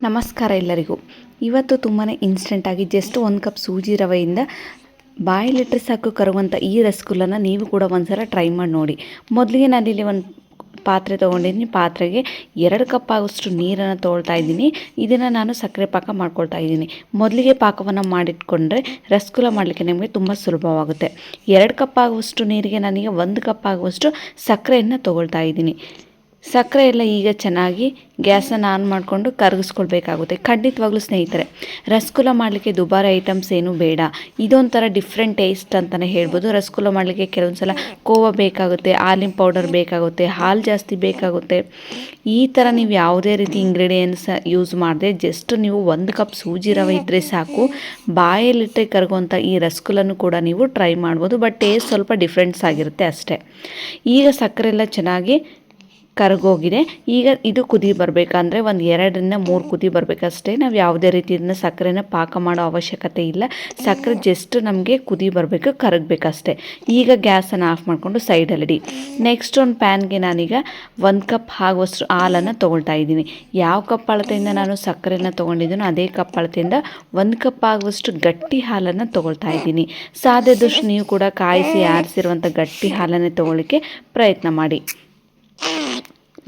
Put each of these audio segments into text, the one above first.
ನಮಸ್ಕಾರ ಎಲ್ಲರಿಗೂ. ಇವತ್ತು ತುಂಬಾ ಇನ್ಸ್ಟೆಂಟಾಗಿ ಜಸ್ಟ್ 1 ಕಪ್ ಸೂಜಿ ರವೆಯಿಂದ ಬಾಯಲ್ಲಿಟ್ಟರೆ ಸಾಕು ಕರುವಂಥ ಈ ರಸಗುಲ್ಲನ ನೀವು ಕೂಡ ಒಂದ್ಸಲ ಟ್ರೈ ಮಾಡಿ ನೋಡಿ. ಮೊದಲಿಗೆ ನಾನಿಲ್ಲಿ ಒಂದು ಪಾತ್ರೆ ತೊಗೊಂಡಿದ್ದೀನಿ. ಪಾತ್ರೆಗೆ 2 ಕಪ್ ಆಗೋಷ್ಟು ನೀರನ್ನು ತೊಗೊಳ್ತಾ ಇದ್ದೀನಿ. ಇದನ್ನು ನಾನು ಸಕ್ಕರೆ ಪಾಕ ಮಾಡ್ಕೊಳ್ತಾ ಇದ್ದೀನಿ. ಮೊದಲಿಗೆ ಪಾಕವನ್ನು ಮಾಡಿಟ್ಕೊಂಡ್ರೆ ರಸಗುಲ್ಲ ಮಾಡಲಿಕ್ಕೆ ನಿಮಗೆ ತುಂಬ ಸುಲಭವಾಗುತ್ತೆ. 2 ಕಪ್ ಆಗುವಷ್ಟು ನೀರಿಗೆ ನಾನೀಗ 1 ಕಪ್ ಆಗುವಷ್ಟು ಸಕ್ಕರೆಯನ್ನು ತೊಗೊಳ್ತಾ ಇದ್ದೀನಿ. ಸಕ್ಕರೆ ಎಲ್ಲ ಈಗ ಚೆನ್ನಾಗಿ ಗ್ಯಾಸನ್ನು ಆನ್ ಮಾಡಿಕೊಂಡು ಕರಗಿಸ್ಕೊಳ್ಬೇಕಾಗುತ್ತೆ. ಖಂಡಿತವಾಗ್ಲೂ ಸ್ನೇಹಿತರೆ, ರಸಗುಲ್ಲ ಮಾಡಲಿಕ್ಕೆ ದುಬಾರಿ ಐಟಮ್ಸ್ ಏನೂ ಬೇಡ. ಇದೊಂಥರ ಡಿಫ್ರೆಂಟ್ ಟೇಸ್ಟ್ ಅಂತಲೇ ಹೇಳ್ಬೋದು. ರಸಗುಲ್ಲ ಮಾಡಲಿಕ್ಕೆ ಕೆಲವೊಂದು ಸಲ ಕೋವಾ ಬೇಕಾಗುತ್ತೆ, ಹಾಲಿನ ಪೌಡರ್ ಬೇಕಾಗುತ್ತೆ, ಹಾಲು ಜಾಸ್ತಿ ಬೇಕಾಗುತ್ತೆ. ಈ ಥರ ನೀವು ಯಾವುದೇ ರೀತಿ ಇಂಗ್ರೀಡಿಯೆಂಟ್ಸ್ ಯೂಸ್ ಮಾಡದೆ ಜಸ್ಟ್ ನೀವು 1 ಕಪ್ ಸೂಜಿ ರವೆ ಇದ್ದರೆ ಸಾಕು, ಬಾಯಲ್ಲಿಟ್ಟರೆ ಕರಗುವಂಥ ಈ ರಸಗುಲ್ಲನೂ ಕೂಡ ನೀವು ಟ್ರೈ ಮಾಡ್ಬೋದು. ಬಟ್ ಟೇಸ್ಟ್ ಸ್ವಲ್ಪ ಡಿಫ್ರೆಂಟ್ಸ್ ಆಗಿರುತ್ತೆ ಅಷ್ಟೇ. ಈಗ ಸಕ್ಕರೆ ಎಲ್ಲ ಚೆನ್ನಾಗಿ ಕರಗೋಗಿದೆ. ಈಗ ಇದು ಕುದಿ ಬರಬೇಕಂದ್ರೆ ಒಂದು 2ರಿಂದ 3 ಕುದಿ ಬರಬೇಕಷ್ಟೇ. ನಾವು ಯಾವುದೇ ರೀತಿಯಿಂದ ಸಕ್ಕರೆನ ಪಾಕ ಮಾಡೋ ಅವಶ್ಯಕತೆ ಇಲ್ಲ. ಸಕ್ಕರೆ ಜಸ್ಟ್ ನಮಗೆ ಕುದಿ ಬರಬೇಕು, ಕರಗಬೇಕಷ್ಟೇ. ಈಗ ಗ್ಯಾಸನ್ನು ಆಫ್ ಮಾಡಿಕೊಂಡು ಸೈಡಲ್ಲಿಡಿ. ನೆಕ್ಸ್ಟ್ ಒಂದು ಪ್ಯಾನ್ಗೆ ನಾನೀಗ 1 ಕಪ್ ಆಗುವಷ್ಟು ಹಾಲನ್ನು ತೊಗೊಳ್ತಾ ಇದ್ದೀನಿ. ಯಾವ ಕಪ್ ಅಳತೆಯಿಂದ ನಾನು ಸಕ್ಕರೆನ ತೊಗೊಂಡಿದ್ದೀನೋ ಅದೇ ಕಪ್ ಅಳತೆಯಿಂದ 1 ಕಪ್ ಆಗುವಷ್ಟು ಗಟ್ಟಿ ಹಾಲನ್ನು ತೊಗೊಳ್ತಾ ಇದ್ದೀನಿ. ಸಾಧ್ಯದಷ್ಟು ನೀವು ಕೂಡ ಕಾಯಿಸಿ ಆರಿಸಿರುವಂಥ ಗಟ್ಟಿ ಹಾಲನ್ನೇ ತೊಗೊಳ್ಳಿಕ್ಕೆ ಪ್ರಯತ್ನ ಮಾಡಿ.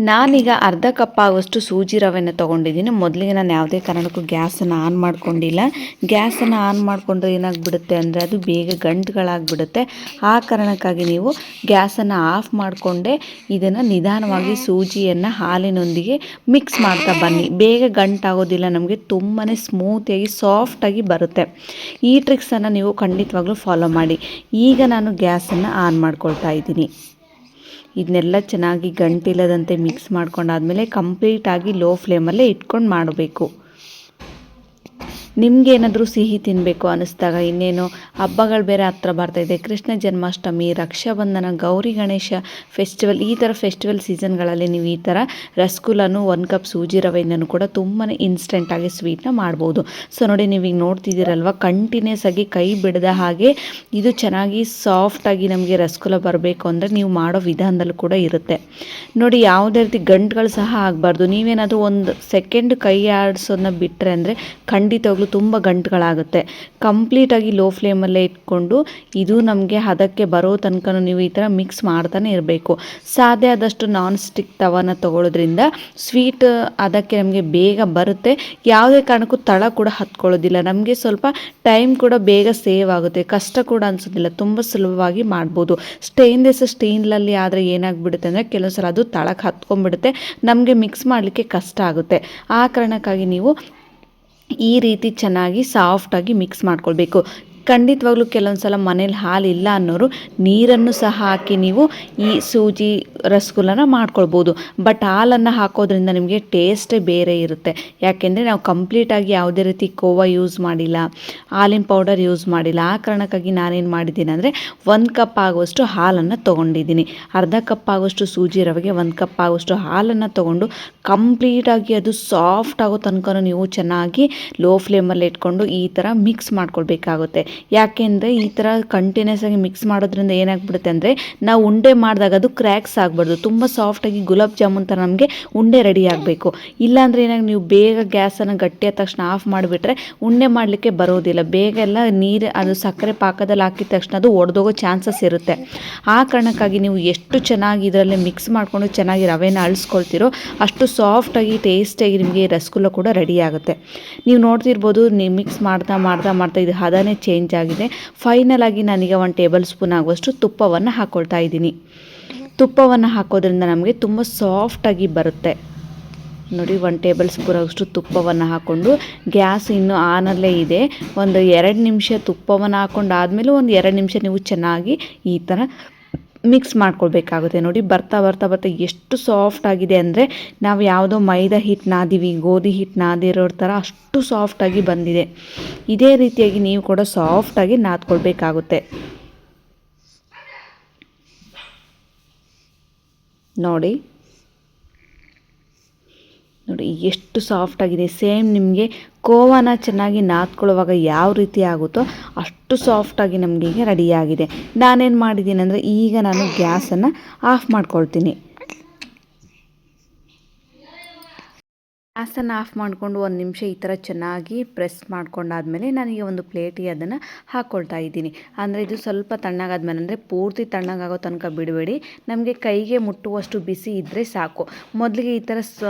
ನಾನೀಗ ಅರ್ಧ ಕಪ್ ಆಗುವಷ್ಟು ಸೂಜಿ ರವೆನ ತೊಗೊಂಡಿದ್ದೀನಿ. ಮೊದಲಿಗೆ ನಾನು ಯಾವುದೇ ಕಾರಣಕ್ಕೂ ಗ್ಯಾಸನ್ನು ಆನ್ ಮಾಡ್ಕೊಂಡಿಲ್ಲ. ಗ್ಯಾಸನ್ನು ಆನ್ ಮಾಡಿಕೊಂಡ್ರೆ ಏನಾಗ್ಬಿಡುತ್ತೆ ಅಂದರೆ ಅದು ಬೇಗ ಗಂಟುಗಳಾಗ್ಬಿಡುತ್ತೆ. ಆ ಕಾರಣಕ್ಕಾಗಿ ನೀವು ಗ್ಯಾಸನ್ನು ಆಫ್ ಮಾಡಿಕೊಂಡೇ ಇದನ್ನು ನಿಧಾನವಾಗಿ ಸೂಜಿಯನ್ನು ಹಾಲಿನೊಂದಿಗೆ ಮಿಕ್ಸ್ ಮಾಡ್ತಾ ಬನ್ನಿ. ಬೇಗ ಗಂಟಾಗೋದಿಲ್ಲ, ನಮಗೆ ತುಂಬಾ ಸ್ಮೂತಿಯಾಗಿ ಸಾಫ್ಟಾಗಿ ಬರುತ್ತೆ. ಈ ಟ್ರಿಕ್ಸನ್ನು ನೀವು ಖಂಡಿತವಾಗ್ಲೂ ಫಾಲೋ ಮಾಡಿ. ಈಗ ನಾನು ಗ್ಯಾಸನ್ನು ಆನ್ ಮಾಡ್ಕೊಳ್ತಾ ಇದ್ದೀನಿ. ಇದನ್ನೆಲ್ಲ ಚೆನ್ನಾಗಿ ಗಂಟಿಲ್ಲದಂತೆ ಮಿಕ್ಸ್ ಮಾಡ್ಕೊಂಡಾದ್ಮೇಲೆ ಕಂಪ್ಲೀಟಾಗಿ ಲೋ ಫ್ಲೇಮಲ್ಲೇ ಇಟ್ಕೊಂಡು ಮಾಡಬೇಕು. ನಿಮಗೇನಾದರೂ ಸಿಹಿ ತಿನ್ನಬೇಕು ಅನ್ನಿಸ್ದಾಗ, ಇನ್ನೇನು ಹಬ್ಬಗಳು ಬೇರೆ ಹತ್ರ ಬರ್ತಾಯಿದೆ, ಕೃಷ್ಣ ಜನ್ಮಾಷ್ಟಮಿ, ರಕ್ಷಾಬಂಧನ, ಗೌರಿ ಗಣೇಶ ಫೆಸ್ಟಿವಲ್, ಈ ಥರ ಫೆಸ್ಟಿವಲ್ ಸೀಸನ್ಗಳಲ್ಲಿ ನೀವು ಈ ಥರ ರಸಗುಲ್ಲನೂ 1 ಕಪ್ ಸೂಜಿ ರವೆಯಿಂದನೂ ಕೂಡ ತುಂಬಾ ಇನ್ಸ್ಟೆಂಟಾಗಿ ಸ್ವೀಟ್ನ ಮಾಡ್ಬೋದು. ಸೊ ನೋಡಿ, ನೀವೀಗ ನೋಡ್ತಿದ್ದೀರಲ್ವ, ಕಂಟಿನ್ಯೂಸ್ ಆಗಿ ಕೈ ಬಿಡದ ಹಾಗೆ ಇದು ಚೆನ್ನಾಗಿ ಸಾಫ್ಟಾಗಿ ನಮಗೆ ರಸಗುಲ್ಲ ಬರಬೇಕು ಅಂದರೆ ನೀವು ಮಾಡೋ ವಿಧಾನದಲ್ಲೂ ಕೂಡ ಇರುತ್ತೆ. ನೋಡಿ, ಯಾವುದೇ ರೀತಿ ಗಂಟುಗಳು ಸಹ ಆಗಬಾರ್ದು. ನೀವೇನಾದರೂ 1 ಸೆಕೆಂಡ್ ಕೈ ಆಡಿಸೋದನ್ನ ಬಿಟ್ಟರೆ ಅಂದರೆ ಖಂಡಿತವಾಗ್ಲೂ ತುಂಬ ಗಂಟುಗಳಾಗುತ್ತೆ. ಕಂಪ್ಲೀಟಾಗಿ ಲೋ ಫ್ಲೇಮಲ್ಲೇ ಇಟ್ಕೊಂಡು ಇದು ನಮಗೆ ಹದಕ್ಕೆ ಬರೋ ತನಕ ನೀವು ಈ ಥರ ಮಿಕ್ಸ್ ಮಾಡ್ತಾನೆ ಇರಬೇಕು. ಸಾಧ್ಯ ಆದಷ್ಟು ನಾನ್ ಸ್ಟಿಕ್ ತವಾನ ತೊಗೊಳ್ಳೋದ್ರಿಂದ ಸ್ವೀಟ್ ಅದಕ್ಕೆ ನಮಗೆ ಬೇಗ ಬರುತ್ತೆ. ಯಾವುದೇ ಕಾರಣಕ್ಕೂ ತಳ ಕೂಡ ಹತ್ಕೊಳ್ಳೋದಿಲ್ಲ. ನಮಗೆ ಸ್ವಲ್ಪ ಟೈಮ್ ಕೂಡ ಬೇಗ ಸೇವ್ ಆಗುತ್ತೆ, ಕಷ್ಟ ಕೂಡ ಅನಿಸೋದಿಲ್ಲ, ತುಂಬ ಸುಲಭವಾಗಿ ಮಾಡ್ಬೋದು. ಸ್ಟೇನ್ಲೆಸ್ ಸ್ಟೀಲಲ್ಲಿ ಆದರೆ ಏನಾಗ್ಬಿಡುತ್ತೆ ಅಂದರೆ ಕೆಲವು ಸಲ ಅದು ತಳಕ್ಕೆ ಹತ್ಕೊಂಡ್ಬಿಡುತ್ತೆ, ನಮಗೆ ಮಿಕ್ಸ್ ಮಾಡಲಿಕ್ಕೆ ಕಷ್ಟ ಆಗುತ್ತೆ. ಆ ಕಾರಣಕ್ಕಾಗಿ ನೀವು ಈ ರೀತಿ ಚೆನ್ನಾಗಿ ಸಾಫ್ಟಾಗಿ ಮಿಕ್ಸ್ ಮಾಡ್ಕೊಳ್ಬೇಕು. ಖಂಡಿತವಾಗ್ಲೂ ಕೆಲವೊಂದು ಸಲ ಮನೇಲಿ ಹಾಲಿಲ್ಲ ಅನ್ನೋರು ನೀರನ್ನು ಸಹ ಹಾಕಿ ನೀವು ಈ ಸೂಜಿ ರಸಗುಲ್ಲನ ಮಾಡ್ಕೊಳ್ಬೋದು. ಬಟ್ ಹಾಲನ್ನು ಹಾಕೋದ್ರಿಂದ ನಿಮಗೆ ಟೇಸ್ಟೇ ಬೇರೆ ಇರುತ್ತೆ. ಯಾಕೆಂದರೆ ನಾವು ಕಂಪ್ಲೀಟಾಗಿ ಯಾವುದೇ ರೀತಿ ಕೋವಾ ಯೂಸ್ ಮಾಡಿಲ್ಲ, ಹಾಲಿನ ಪೌಡರ್ ಯೂಸ್ ಮಾಡಿಲ್ಲ. ಆ ಕಾರಣಕ್ಕಾಗಿ ನಾನೇನು ಮಾಡಿದ್ದೀನಿ ಅಂದರೆ 1 ಕಪ್ ಆಗುವಷ್ಟು ಹಾಲನ್ನು ತೊಗೊಂಡಿದ್ದೀನಿ. ಅರ್ಧ ಕಪ್ ಆಗುವಷ್ಟು ಸೂಜಿ ರವೆಗೆ 1 ಕಪ್ ಆಗುವಷ್ಟು ಹಾಲನ್ನು ತೊಗೊಂಡು ಕಂಪ್ಲೀಟಾಗಿ ಅದು ಸಾಫ್ಟ್ ಆಗೋ ತನಕ ನೀವು ಚೆನ್ನಾಗಿ ಲೋ ಫ್ಲೇಮಲ್ಲಿ ಇಟ್ಕೊಂಡು ಈ ಥರ ಮಿಕ್ಸ್ ಮಾಡ್ಕೊಳ್ಬೇಕಾಗುತ್ತೆ. ಯಾಕೆಂದರೆ ಈ ಥರ ಕಂಟಿನ್ಯೂಸ್ ಆಗಿ ಮಿಕ್ಸ್ ಮಾಡೋದ್ರಿಂದ ಏನಾಗ್ಬಿಡುತ್ತೆ ಅಂದರೆ ನಾವು ಉಂಡೆ ಮಾಡಿದಾಗ ಅದು ಕ್ರ್ಯಾಕ್ಸ್ ಆಗಬಾರ್ದು. ತುಂಬ ಸಾಫ್ಟಾಗಿ ಗುಲಾಬ್ ಜಾಮೂನ್ ಥರ ನಮಗೆ ಉಂಡೆ ರೆಡಿ ಆಗಬೇಕು. ಇಲ್ಲಾಂದರೆ ಏನಾಗಿ ನೀವು ಬೇಗ ಗ್ಯಾಸನ್ನು ಗಟ್ಟಿಯಾದ ತಕ್ಷಣ ಆಫ್ ಮಾಡಿಬಿಟ್ರೆ ಉಂಡೆ ಮಾಡಲಿಕ್ಕೆ ಬರೋದಿಲ್ಲ. ಬೇಗ ಎಲ್ಲ ನೀರು ಅದು ಸಕ್ಕರೆ ಪಾಕದಲ್ಲಿ ಹಾಕಿದ ತಕ್ಷಣ ಅದು ಒಡೆದೋಗೋ ಚಾನ್ಸಸ್ ಇರುತ್ತೆ. ಆ ಕಾರಣಕ್ಕಾಗಿ ನೀವು ಎಷ್ಟು ಚೆನ್ನಾಗಿ ಇದರಲ್ಲಿ ಮಿಕ್ಸ್ ಮಾಡಿಕೊಂಡು ಚೆನ್ನಾಗಿ ರವೆನ ಅಳಿಸ್ಕೊಳ್ತೀರೋ ಅಷ್ಟು ಸಾಫ್ಟಾಗಿ ಟೇಸ್ಟಿಯಾಗಿ ನಿಮಗೆ ರಸಗುಲ್ಲ ಕೂಡ ರೆಡಿ ಆಗುತ್ತೆ. ನೀವು ನೋಡ್ತಿರ್ಬೋದು, ನೀವು ಮಿಕ್ಸ್ ಮಾಡ್ತಾ ಮಾಡ್ತಾ ಮಾಡ್ತಾ ಇದು ಹದನೇ ಚೇಂಜ್ ಆಗಿದೆ. ಫೈನಲ್ ಆಗಿ ನಾನೀಗ 1 ಟೇಬಲ್ ಸ್ಪೂನ್ ಆಗುವಷ್ಟು ತುಪ್ಪವನ್ನು ಹಾಕ್ಕೊಳ್ತಾ ಇದ್ದೀನಿ. ತುಪ್ಪವನ್ನು ಹಾಕೋದ್ರಿಂದ ನಮಗೆ ತುಂಬ ಸಾಫ್ಟಾಗಿ ಬರುತ್ತೆ. ನೋಡಿ, 1 ಟೇಬಲ್ ಸ್ಪೂನ್ ಆಗುವಷ್ಟು ತುಪ್ಪವನ್ನು ಹಾಕ್ಕೊಂಡು ಗ್ಯಾಸ್ ಇನ್ನೂ ಆನಲ್ಲೇ ಇದೆ. ಒಂದು 2 ನಿಮಿಷ ತುಪ್ಪವನ್ನು ಹಾಕ್ಕೊಂಡು ಆದಮೇಲೆ ಒಂದು 2 ನಿಮಿಷ ನೀವು ಚೆನ್ನಾಗಿ ಈ ಥರ ಮಿಕ್ಸ್ ಮಾಡ್ಕೊಳ್ಬೇಕಾಗುತ್ತೆ. ನೋಡಿ, ಬರ್ತಾ ಬರ್ತಾ ಬರ್ತಾ ಎಷ್ಟು ಸಾಫ್ಟ್ ಆಗಿದೆ ಅಂದರೆ ನಾವು ಯಾವುದೋ ಮೈದಾ ಹಿಟ್ಟು ನಾದಿವಿ, ಗೋಧಿ ಹಿಟ್ಟು ನಾದಿರೋ ಥರ ಅಷ್ಟು ಸಾಫ್ಟಾಗಿ ಬಂದಿದೆ. ಇದೇ ರೀತಿಯಾಗಿ ನೀವು ಕೂಡ ಸಾಫ್ಟಾಗಿ ನಾದ್ಕೊಳ್ಬೇಕಾಗುತ್ತೆ. ನೋಡಿ ನೋಡಿ ಎಷ್ಟು ಸಾಫ್ಟಾಗಿದೆ. ಸೇಮ್ ನಿಮಗೆ ಕೋವಾನ ಚೆನ್ನಾಗಿ ನಾದ್ಕೊಳ್ಳುವಾಗ ಯಾವ ರೀತಿ ಆಗುತ್ತೋ ಅಷ್ಟು ಸಾಫ್ಟಾಗಿ ನಮಗೆ ಈಗ ರೆಡಿಯಾಗಿದೆ. ನಾನೇನು ಮಾಡಿದ್ದೀನಿ ಅಂದರೆ ಈಗ ನಾನು ಗ್ಯಾಸನ್ನು ಆಫ್ ಮಾಡ್ಕೊಳ್ತೀನಿ. ಗ್ಯಾಸನ್ನು ಆಫ್ ಮಾಡಿಕೊಂಡು ಒಂದು ನಿಮಿಷ ಈ ಥರ ಚೆನ್ನಾಗಿ ಪ್ರೆಸ್ ಮಾಡ್ಕೊಂಡಾದ್ಮೇಲೆ ನನಗೆ ಒಂದು ಪ್ಲೇಟಿಗೆ ಅದನ್ನು ಹಾಕ್ಕೊಳ್ತಾ ಇದ್ದೀನಿ. ಅಂದರೆ ಇದು ಸ್ವಲ್ಪ ತಣ್ಣಗಾದ್ಮೇಲೆ, ಅಂದರೆ ಪೂರ್ತಿ ತಣ್ಣಗಾಗೋ ತನಕ ಬಿಡಬೇಡಿ, ನಮಗೆ ಕೈಗೆ ಮುಟ್ಟುವಷ್ಟು ಬಿಸಿ ಇದ್ದರೆ ಸಾಕು. ಮೊದಲಿಗೆ ಈ ಥರ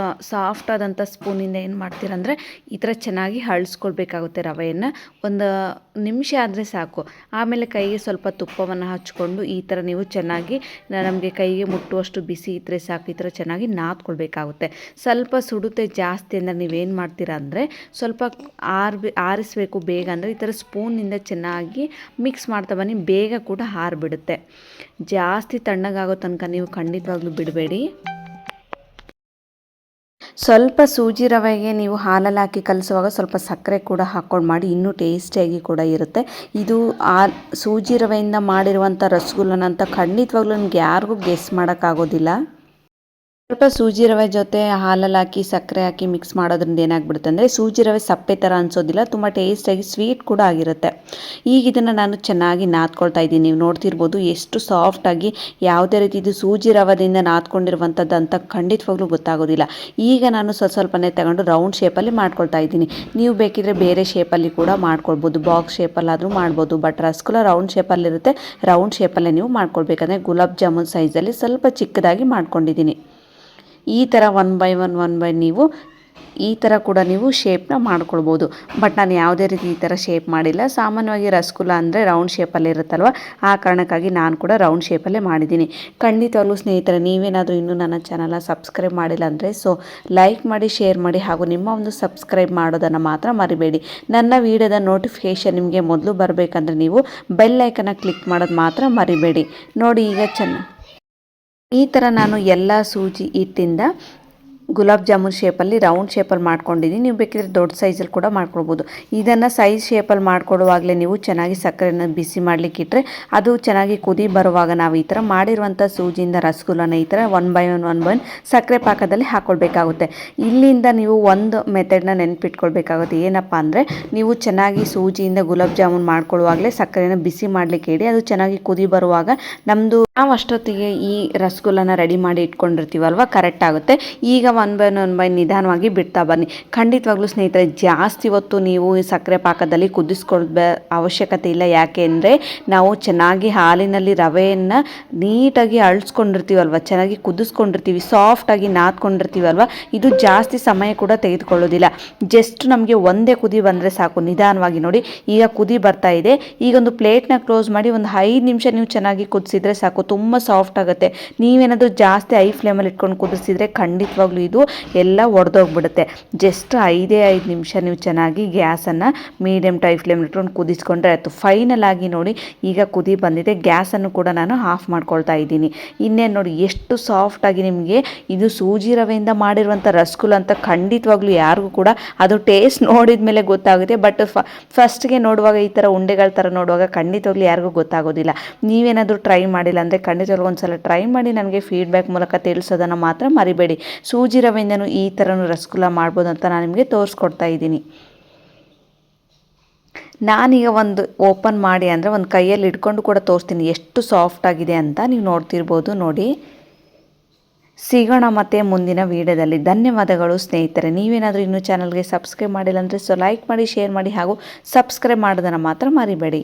ಸಾಫ್ಟ್ ಆದಂಥ ಸ್ಪೂನಿಂದ ಏನು ಮಾಡ್ತೀರಂದರೆ ಈ ಥರ ಚೆನ್ನಾಗಿ ಹಳ್ಸ್ಕೊಳ್ಬೇಕಾಗುತ್ತೆ ರವೆಯನ್ನು. ಒಂದು ನಿಮಿಷ ಆದರೆ ಸಾಕು. ಆಮೇಲೆ ಕೈಗೆ ಸ್ವಲ್ಪ ತುಪ್ಪವನ್ನು ಹಚ್ಕೊಂಡು ಈ ಥರ ನೀವು ಚೆನ್ನಾಗಿ ನಮಗೆ ಕೈಗೆ ಮುಟ್ಟುವಷ್ಟು ಬಿಸಿ ಇದ್ದರೆ ಸಾಕು, ಈ ಥರ ಚೆನ್ನಾಗಿ ನಾದ್ಕೊಳ್ಬೇಕಾಗುತ್ತೆ. ಸ್ವಲ್ಪ ಸುಡುತ್ತೆ ಜಾಸ್ತಿ ಅಂದರೆ ನೀವೇನು ಮಾಡ್ತೀರಾ ಅಂದರೆ ಸ್ವಲ್ಪ ಆರಿಸಬೇಕು ಬೇಗ, ಅಂದರೆ ಈ ಥರ ಸ್ಪೂನಿಂದ ಚೆನ್ನಾಗಿ ಮಿಕ್ಸ್ ಮಾಡ್ತಾ ಬನ್ನಿ, ಬೇಗ ಕೂಡ ಆರಿಬಿಡುತ್ತೆ. ಜಾಸ್ತಿ ತಣ್ಣಗಾಗೋ ತನಕ ನೀವು ಖಂಡಿತವಾಗ್ಲೂ ಬಿಡಬೇಡಿ. ಸ್ವಲ್ಪ ಸೂಜಿ ರವೆಗೆ ನೀವು ಹಾಲಲ್ಲಿ ಹಾಕಿ ಕಲಿಸುವಾಗ ಸ್ವಲ್ಪ ಸಕ್ಕರೆ ಕೂಡ ಹಾಕ್ಕೊಂಡು ಮಾಡಿ, ಇನ್ನೂ ಟೇಸ್ಟಿಯಾಗಿ ಕೂಡ ಇರುತ್ತೆ. ಇದು ಸೂಜಿ ರವೆಯಿಂದ ಮಾಡಿರುವಂಥ ರಸಗುಲ್ಲನಂತ ಖಂಡಿತವಾಗ್ಲೂ ನಿಮ್ಗೆ ಯಾರಿಗೂ ಗೆಸ್ ಮಾಡೋಕ್ಕಾಗೋದಿಲ್ಲ. ಸ್ವಲ್ಪ ಸೂಜಿ ರವೆ ಜೊತೆ ಹಾಲಲ್ಲಿ ಹಾಕಿ ಸಕ್ಕರೆ ಹಾಕಿ ಮಿಕ್ಸ್ ಮಾಡೋದ್ರಿಂದ ಏನಾಗ್ಬಿಡುತ್ತೆ ಅಂದರೆ ಸೂಜಿ ರವೆ ಸಪ್ಪೆ ಥರ ಅನಿಸೋದಿಲ್ಲ, ತುಂಬ ಟೇಸ್ಟಾಗಿ ಸ್ವೀಟ್ ಕೂಡ ಆಗಿರುತ್ತೆ. ಈಗ ಇದನ್ನು ನಾನು ಚೆನ್ನಾಗಿ ನಾದ್ಕೊಳ್ತಾ ಇದ್ದೀನಿ. ನೀವು ನೋಡ್ತಿರ್ಬೋದು ಎಷ್ಟು ಸಾಫ್ಟಾಗಿ, ಯಾವುದೇ ರೀತಿ ಇದು ಸೂಜಿ ರವದಿಂದ ನಾದ್ಕೊಂಡಿರುವಂಥದ್ದು ಅಂತ ಖಂಡಿತವಾಗ್ಲೂ ಗೊತ್ತಾಗೋದಿಲ್ಲ. ಈಗ ನಾನು ಸ್ವಲ್ಪನೇ ತಗೊಂಡು ರೌಂಡ್ ಶೇಪಲ್ಲಿ ಮಾಡ್ಕೊಳ್ತಾ ಇದ್ದೀನಿ. ನೀವು ಬೇಕಿದ್ರೆ ಬೇರೆ ಶೇಪಲ್ಲಿ ಕೂಡ ಮಾಡ್ಕೊಳ್ಬೋದು, ಬಾಕ್ಸ್ ಶೇಪಲ್ಲಾದರೂ ಮಾಡ್ಬೋದು. ಬಟ್ ರಸಗುಲ್ಲ ರೌಂಡ್ ಶೇಪಲ್ಲಿರುತ್ತೆ, ರೌಂಡ್ ಶೇಪಲ್ಲೇ ನೀವು ಮಾಡ್ಕೊಳ್ಬೇಕಂದ್ರೆ ಗುಲಾಬ್ ಜಾಮೂನ್ ಸೈಜಲ್ಲಿ ಸ್ವಲ್ಪ ಚಿಕ್ಕದಾಗಿ ಮಾಡ್ಕೊಂಡಿದ್ದೀನಿ. ಈ ಥರ ಒನ್ ಬೈ ಒನ್ ನೀವು ಈ ಥರ ಕೂಡ ನೀವು ಶೇಪ್ನ ಮಾಡ್ಕೊಳ್ಬೋದು. ಬಟ್ ನಾನು ಯಾವುದೇ ರೀತಿ ಈ ಥರ ಶೇಪ್ ಮಾಡಿಲ್ಲ. ಸಾಮಾನ್ಯವಾಗಿ ರಸಗುಲ್ಲ ಅಂದರೆ ರೌಂಡ್ ಶೇಪಲ್ಲಿ ಇರುತ್ತಲ್ವ, ಆ ಕಾರಣಕ್ಕಾಗಿ ನಾನು ಕೂಡ ರೌಂಡ್ ಶೇಪಲ್ಲೇ ಮಾಡಿದ್ದೀನಿ. ಖಂಡಿತವಾಗ್ಲೂ ಸ್ನೇಹಿತರೆ, ನೀವೇನಾದರೂ ಇನ್ನೂ ನನ್ನ ಚಾನಲ್ನ ಸಬ್ಸ್ಕ್ರೈಬ್ ಮಾಡಿಲ್ಲ ಅಂದರೆ ಲೈಕ್ ಮಾಡಿ, ಶೇರ್ ಮಾಡಿ, ಹಾಗೂ ನಿಮ್ಮ ಒಂದು ಸಬ್ಸ್ಕ್ರೈಬ್ ಮಾಡೋದನ್ನು ಮಾತ್ರ ಮರಿಬೇಡಿ. ನನ್ನ ವಿಡಿಯೋದ ನೋಟಿಫಿಕೇಷನ್ ನಿಮಗೆ ಮೊದಲು ಬರಬೇಕಂದ್ರೆ ನೀವು ಬೆಲ್ ಐಕನ್ನ ಕ್ಲಿಕ್ ಮಾಡೋದು ಮಾತ್ರ ಮರಿಬೇಡಿ. ನೋಡಿ ಈಗ ಈ ಥರ ನಾನು ಎಲ್ಲ ಸೂಜಿ ಹಿಟ್ಟಿಂದ ಗುಲಾಬ್ ಜಾಮೂನ್ ಶೇಪಲ್ಲಿ ರೌಂಡ್ ಶೇಪಲ್ಲಿ ಮಾಡ್ಕೊಂಡಿದ್ದೀನಿ. ನೀವು ಬೇಕಿದ್ರೆ ದೊಡ್ಡ ಸೈಜಲ್ಲಿ ಕೂಡ ಮಾಡ್ಕೊಳ್ಬೋದು. ಇದನ್ನು ಸೈಜ್ ಶೇಪಲ್ಲಿ ಮಾಡ್ಕೊಡುವಾಗಲೇ ನೀವು ಚೆನ್ನಾಗಿ ಸಕ್ಕರೆನ ಬಿಸಿ ಮಾಡಲಿಕ್ಕೆ ಇಟ್ಟರೆ ಅದು ಚೆನ್ನಾಗಿ ಕುದಿ ಬರುವಾಗ ನಾವು ಈ ಥರ ಮಾಡಿರುವಂಥ ಸೂಜಿಯಿಂದ ರಸಗುಲ್ಲನ ಈ ಥರ ಒನ್ ಬೈ ಒನ್ ಸಕ್ಕರೆ ಪಾಕದಲ್ಲಿ ಹಾಕ್ಕೊಳ್ಬೇಕಾಗುತ್ತೆ. ಇಲ್ಲಿಂದ ನೀವು ಒಂದು ಮೆಥಡ್ನ ನೆನಪಿಟ್ಕೊಳ್ಬೇಕಾಗುತ್ತೆ. ಏನಪ್ಪ ಅಂದರೆ ನೀವು ಚೆನ್ನಾಗಿ ಸೂಜಿಯಿಂದ ಗುಲಾಬ್ ಜಾಮೂನ್ ಮಾಡ್ಕೊಳ್ಳುವಾಗಲೇ ಸಕ್ಕರೆನ ಬಿಸಿ ಮಾಡಲಿಕ್ಕೆ ಇಡಿ. ಅದು ಚೆನ್ನಾಗಿ ಕುದಿ ಬರುವಾಗ ನಾವು ಅಷ್ಟೊತ್ತಿಗೆ ಈ ರಸಗುಲ್ಲನ ರೆಡಿ ಮಾಡಿ ಇಟ್ಕೊಂಡಿರ್ತೀವಲ್ವ, ಕರೆಕ್ಟ್ ಆಗುತ್ತೆ. ಈಗ ಒನ್ ಬೈ ನಿಧಾನವಾಗಿ ಬಿಡ್ತಾ ಬನ್ನಿ. ಖಂಡಿತವಾಗ್ಲೂ ಸ್ನೇಹಿತರೆ, ಜಾಸ್ತಿ ಹೊತ್ತು ನೀವು ಸಕ್ಕರೆ ಪಾಕದಲ್ಲಿ ಕುದಿಸ್ಕೊಳ್ಬೇ ಅವಶ್ಯಕತೆ ಇಲ್ಲ. ಯಾಕೆ ಅಂದರೆ ನಾವು ಚೆನ್ನಾಗಿ ಹಾಲಿನಲ್ಲಿ ರವೆಯನ್ನು ನೀಟಾಗಿ ಅಳಿಸ್ಕೊಂಡಿರ್ತೀವಲ್ವ, ಚೆನ್ನಾಗಿ ಕುದಿಸ್ಕೊಂಡಿರ್ತೀವಿ, ಸಾಫ್ಟಾಗಿ ನಾದ್ಕೊಂಡಿರ್ತೀವಲ್ವ, ಇದು ಜಾಸ್ತಿ ಸಮಯ ಕೂಡ ತೆಗೆದುಕೊಳ್ಳೋದಿಲ್ಲ. ಜಸ್ಟ್ ನಮಗೆ ಒಂದೇ ಕುದಿ ಬಂದರೆ ಸಾಕು. ನಿಧಾನವಾಗಿ ನೋಡಿ, ಈಗ ಕುದಿ ಬರ್ತಾ ಇದೆ. ಈಗೊಂದು ಪ್ಲೇಟ್ನ ಕ್ಲೋಸ್ ಮಾಡಿ ಒಂದು 5 ನಿಮಿಷ ನೀವು ಚೆನ್ನಾಗಿ ಕುದಿಸಿದ್ರೆ ಸಾಕು, ತುಂಬ ಸಾಫ್ಟ್ ಆಗುತ್ತೆ. ನೀವೇನಾದರೂ ಜಾಸ್ತಿ ಹೈ ಫ್ಲೇಮಲ್ಲಿ ಇಟ್ಕೊಂಡು ಕುದಿಸಿದ್ರೆ ಖಂಡಿತವಾಗ್ಲೂ ಇದು ಎಲ್ಲ ಒಡೆದೋಗ್ಬಿಡುತ್ತೆ. ಜಸ್ಟ್ 5 ನಿಮಿಷ ನೀವು ಚೆನ್ನಾಗಿ ಗ್ಯಾಸನ್ನು ಮೀಡಿಯಮ್ ಟು ಹೈ ಫ್ಲೇಮ್ ಇಟ್ಕೊಂಡು ಕುದಿಸ್ಕೊಂಡ್ರೆ ಆಯಿತು. ಫೈನಲ್ ಆಗಿ ನೋಡಿ, ಈಗ ಕುದಿ ಬಂದಿದೆ. ಗ್ಯಾಸನ್ನು ಕೂಡ ನಾನು ಆಫ್ ಮಾಡ್ಕೊಳ್ತಾ ಇದ್ದೀನಿ. ಇನ್ನೇನು ನೋಡಿ ಎಷ್ಟು ಸಾಫ್ಟಾಗಿ, ನಿಮಗೆ ಇದು ಸೂಜಿ ರವೆಯಿಂದ ಮಾಡಿರುವಂಥ ರಸಗುಲ್ಲ ಅಂತ ಖಂಡಿತವಾಗ್ಲೂ ಯಾರಿಗೂ ಕೂಡ ಅದು ಟೇಸ್ಟ್ ನೋಡಿದ ಮೇಲೆ ಗೊತ್ತಾಗುತ್ತೆ. ಬಟ್ ಫಸ್ಟ್ಗೆ ನೋಡುವಾಗ ಈ ಥರ ಉಂಡೆಗಳ ಥರ ನೋಡುವಾಗ ಖಂಡಿತವಾಗ್ಲೂ ಯಾರಿಗೂ ಗೊತ್ತಾಗೋದಿಲ್ಲ. ನೀವೇನಾದರೂ ಟ್ರೈ ಮಾಡಿಲ್ಲ ಅಂದರೆ ಖಂಡಿತವಾಗ್ಲೂ ಒಂದ್ಸಲ ಟ್ರೈ ಮಾಡಿ ನನಗೆ ಫೀಡ್ಬ್ಯಾಕ್ ಮೂಲಕ ತಿಳಿಸೋದನ್ನು ಮಾತ್ರ ಮರಿಬೇಡಿ. ಸೂಜಿ ರವೆಯಿಂದನೂ ಈ ಥರನೂ ರಸಗುಲ್ಲ ಮಾಡ್ಬೋದು ಅಂತ ನಾನು ನಿಮಗೆ ತೋರಿಸ್ಕೊಡ್ತಾ ಇದ್ದೀನಿ. ನಾನೀಗ ಒಂದು ಓಪನ್ ಮಾಡಿ ಅಂದರೆ ಒಂದು ಕೈಯಲ್ಲಿ ಇಟ್ಕೊಂಡು ಕೂಡ ತೋರಿಸ್ತೀನಿ ಎಷ್ಟು ಸಾಫ್ಟ್ ಆಗಿದೆ ಅಂತ. ನೀವು ನೋಡ್ತಿರ್ಬೋದು ನೋಡಿ. ಸಿಗೋಣ ಮತ್ತೆ ಮುಂದಿನ ವಿಡಿಯೋದಲ್ಲಿ. ಧನ್ಯವಾದಗಳು ಸ್ನೇಹಿತರೆ. ನೀವೇನಾದರೂ ಇನ್ನೂ ಚಾನಲ್ಗೆ ಸಬ್ಸ್ಕ್ರೈಬ್ ಮಾಡಿಲ್ಲ ಅಂದರೆ ಲೈಕ್ ಮಾಡಿ, ಶೇರ್ ಮಾಡಿ, ಹಾಗೂ ಸಬ್ಸ್ಕ್ರೈಬ್ ಮಾಡೋದನ್ನು ಮಾತ್ರ ಮರಿಬೇಡಿ.